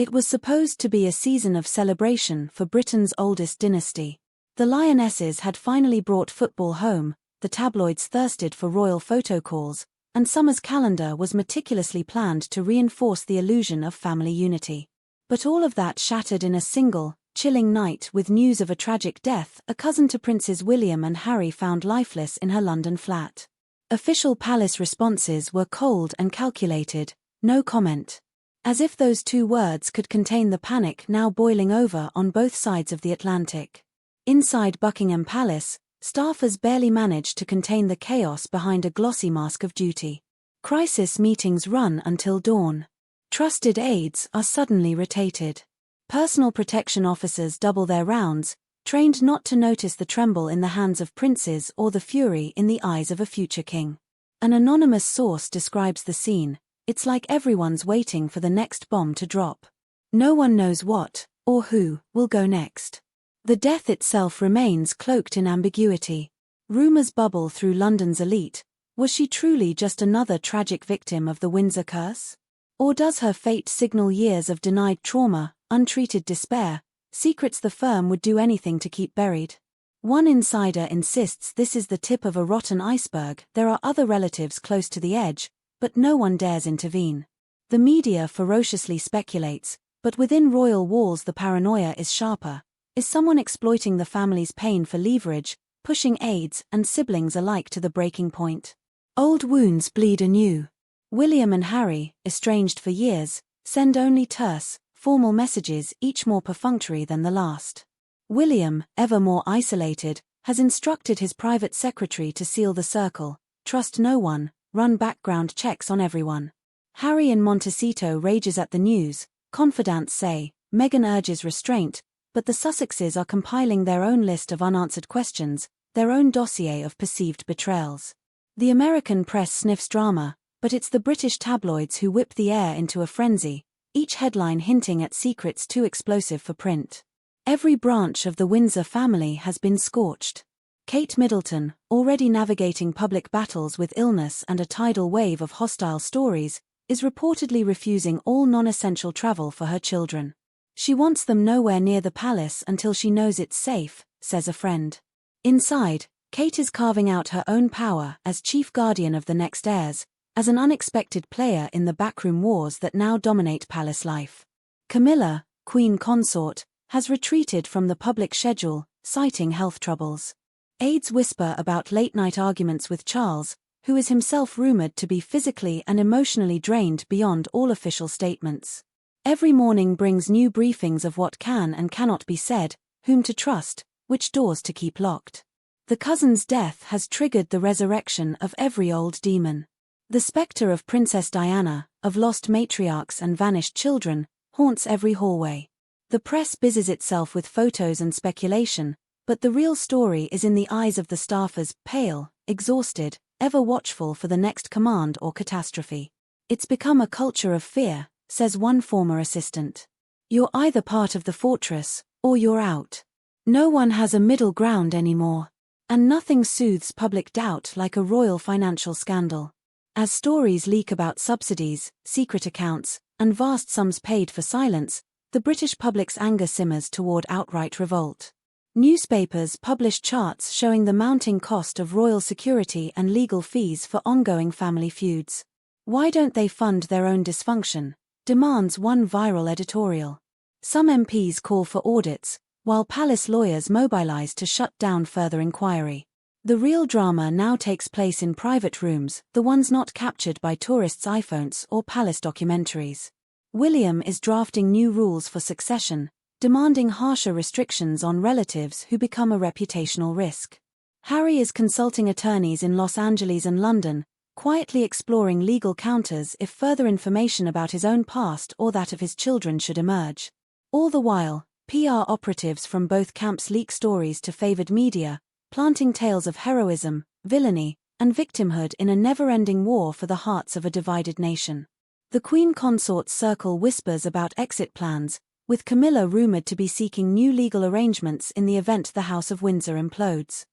It was supposed to be a season of celebration for Britain's oldest dynasty. The Lionesses had finally brought football home, the tabloids thirsted for royal photocalls, and summer's calendar was meticulously planned to reinforce the illusion of family unity. But all of that shattered in a single, chilling night with news of a tragic death. A cousin to Princes William and Harry found lifeless in her London flat. Official palace responses were cold and calculated, no comment. As if those two words could contain the panic now boiling over on both sides of the Atlantic. Inside Buckingham Palace, staffers barely managed to contain the chaos behind a glossy mask of duty. Crisis meetings run until dawn. Trusted aides are suddenly rotated. Personal protection officers double their rounds, trained not to notice the tremble in the hands of princes or the fury in the eyes of a future king. An anonymous source describes the scene. It's like everyone's waiting for the next bomb to drop. No one knows what, or who, will go next. The death itself remains cloaked in ambiguity. Rumors bubble through London's elite. Was she truly just another tragic victim of the Windsor curse? Or does her fate signal years of denied trauma, untreated despair, secrets the firm would do anything to keep buried? One insider insists this is the tip of a rotten iceberg. There are other relatives close to the edge, but no one dares intervene. The media ferociously speculates, but within royal walls the paranoia is sharper. Is someone exploiting the family's pain for leverage, pushing aides and siblings alike to the breaking point? Old wounds bleed anew. William and Harry, estranged for years, send only terse, formal messages, each more perfunctory than the last. William, ever more isolated, has instructed his private secretary to seal the circle, trust no one, run background checks on everyone. Harry in Montecito rages at the news, confidants say, Meghan urges restraint, but the Sussexes are compiling their own list of unanswered questions, their own dossier of perceived betrayals. The American press sniffs drama, but it's the British tabloids who whip the air into a frenzy, each headline hinting at secrets too explosive for print. Every branch of the Windsor family has been scorched. Kate Middleton, already navigating public battles with illness and a tidal wave of hostile stories, is reportedly refusing all non-essential travel for her children. She wants them nowhere near the palace until she knows it's safe, says a friend. Inside, Kate is carving out her own power as chief guardian of the next heirs, as an unexpected player in the backroom wars that now dominate palace life. Camilla, queen consort, has retreated from the public schedule, citing health troubles. Aides whisper about late-night arguments with Charles, who is himself rumored to be physically and emotionally drained beyond all official statements. Every morning brings new briefings of what can and cannot be said, whom to trust, which doors to keep locked. The cousin's death has triggered the resurrection of every old demon. The spectre of Princess Diana, of lost matriarchs and vanished children, haunts every hallway. The press busies itself with photos and speculation, but the real story is in the eyes of the staffers, pale, exhausted, ever watchful for the next command or catastrophe. It's become a culture of fear, says one former assistant. You're either part of the fortress, or you're out. No one has a middle ground anymore. And nothing soothes public doubt like a royal financial scandal. As stories leak about subsidies, secret accounts, and vast sums paid for silence, the British public's anger simmers toward outright revolt. Newspapers publish charts showing the mounting cost of royal security and legal fees for ongoing family feuds. Why don't they fund their own dysfunction? Demands one viral editorial. Some MPs call for audits, while palace lawyers mobilize to shut down further inquiry. The real drama now takes place in private rooms, the ones not captured by tourists' iPhones or palace documentaries. William is drafting new rules for succession, demanding harsher restrictions on relatives who become a reputational risk. Harry is consulting attorneys in Los Angeles and London, quietly exploring legal counters if further information about his own past or that of his children should emerge. All the while, PR operatives from both camps leak stories to favored media, planting tales of heroism, villainy, and victimhood in a never-ending war for the hearts of a divided nation. The Queen Consort's circle whispers about exit plans, with Camilla rumored to be seeking new legal arrangements in the event the House of Windsor implodes.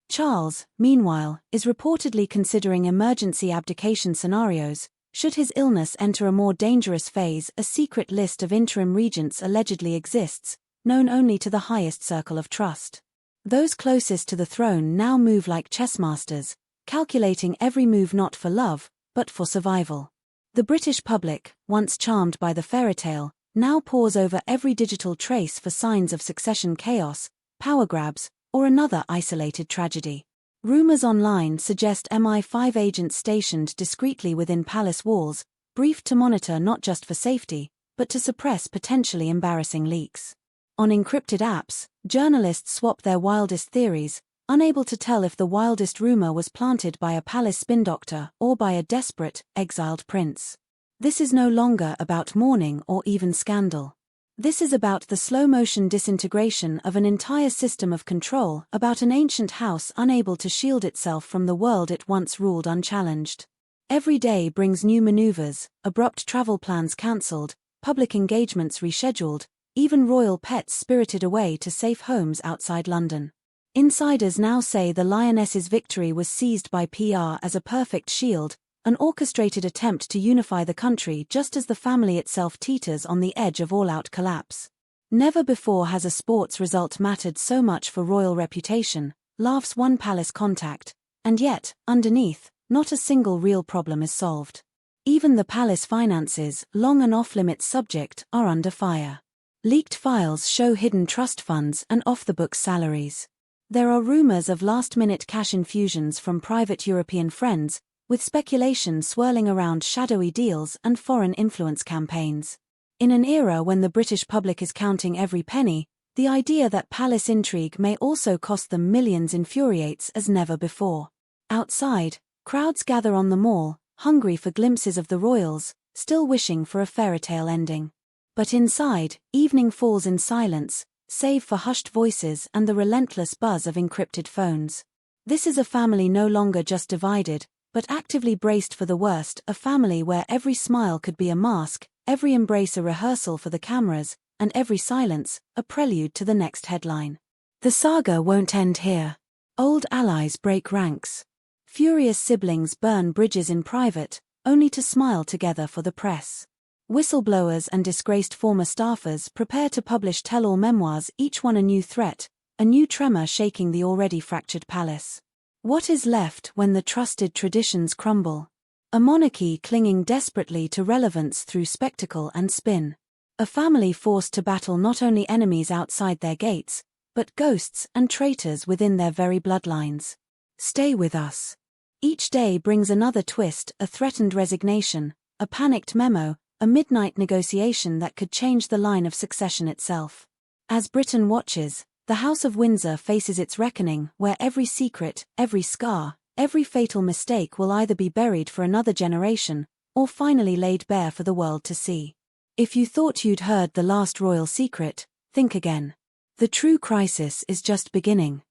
Charles, meanwhile, is reportedly considering emergency abdication scenarios, Should his illness enter a more dangerous phase, a secret list of interim regents allegedly exists, known only to the highest circle of trust. Those closest to the throne now move like chess masters, calculating every move not for love, but for survival. The British public, once charmed by the fairytale, now pores over every digital trace for signs of succession chaos, power grabs, or another isolated tragedy. Rumors online suggest MI5 agents stationed discreetly within palace walls, briefed to monitor not just for safety, but to suppress potentially embarrassing leaks. On encrypted apps, journalists swap their wildest theories, unable to tell if the wildest rumor was planted by a palace spin doctor or by a desperate, exiled prince. This is no longer about mourning or even scandal. This is about the slow-motion disintegration of an entire system of control, about an ancient house unable to shield itself from the world it once ruled unchallenged. Every day brings new maneuvers, abrupt travel plans cancelled, public engagements rescheduled, even royal pets spirited away to safe homes outside London. Insiders now say the lioness's victory was seized by PR as a perfect shield, an orchestrated attempt to unify the country just as the family itself teeters on the edge of all-out collapse. Never before has a sports result mattered so much for royal reputation, laughs one palace contact, and yet, underneath, not a single real problem is solved. Even the palace finances, long an off-limits subject, are under fire. Leaked files show hidden trust funds and off-the-books salaries. There are rumors of last-minute cash infusions from private European friends, with speculation swirling around shadowy deals and foreign influence campaigns. In an era when the British public is counting every penny, the idea that palace intrigue may also cost them millions infuriates as never before. Outside, crowds gather on the Mall, hungry for glimpses of the royals, still wishing for a fairytale ending. But inside, evening falls in silence, save for hushed voices and the relentless buzz of encrypted phones. This is a family no longer just divided, but actively braced for the worst, a family where every smile could be a mask, every embrace a rehearsal for the cameras, and every silence, a prelude to the next headline. The saga won't end here. Old allies break ranks. Furious siblings burn bridges in private, only to smile together for the press. Whistleblowers and disgraced former staffers prepare to publish tell-all memoirs, each one a new threat, a new tremor shaking the already fractured palace. What is left when the trusted traditions crumble? A monarchy clinging desperately to relevance through spectacle and spin. A family forced to battle not only enemies outside their gates, but ghosts and traitors within their very bloodlines. Stay with us. Each day brings another twist, a threatened resignation, a panicked memo, a midnight negotiation that could change the line of succession itself. As Britain watches, the House of Windsor faces its reckoning, where every secret, every scar, every fatal mistake will either be buried for another generation, or finally laid bare for the world to see. If you thought you'd heard the last royal secret, think again. The true crisis is just beginning.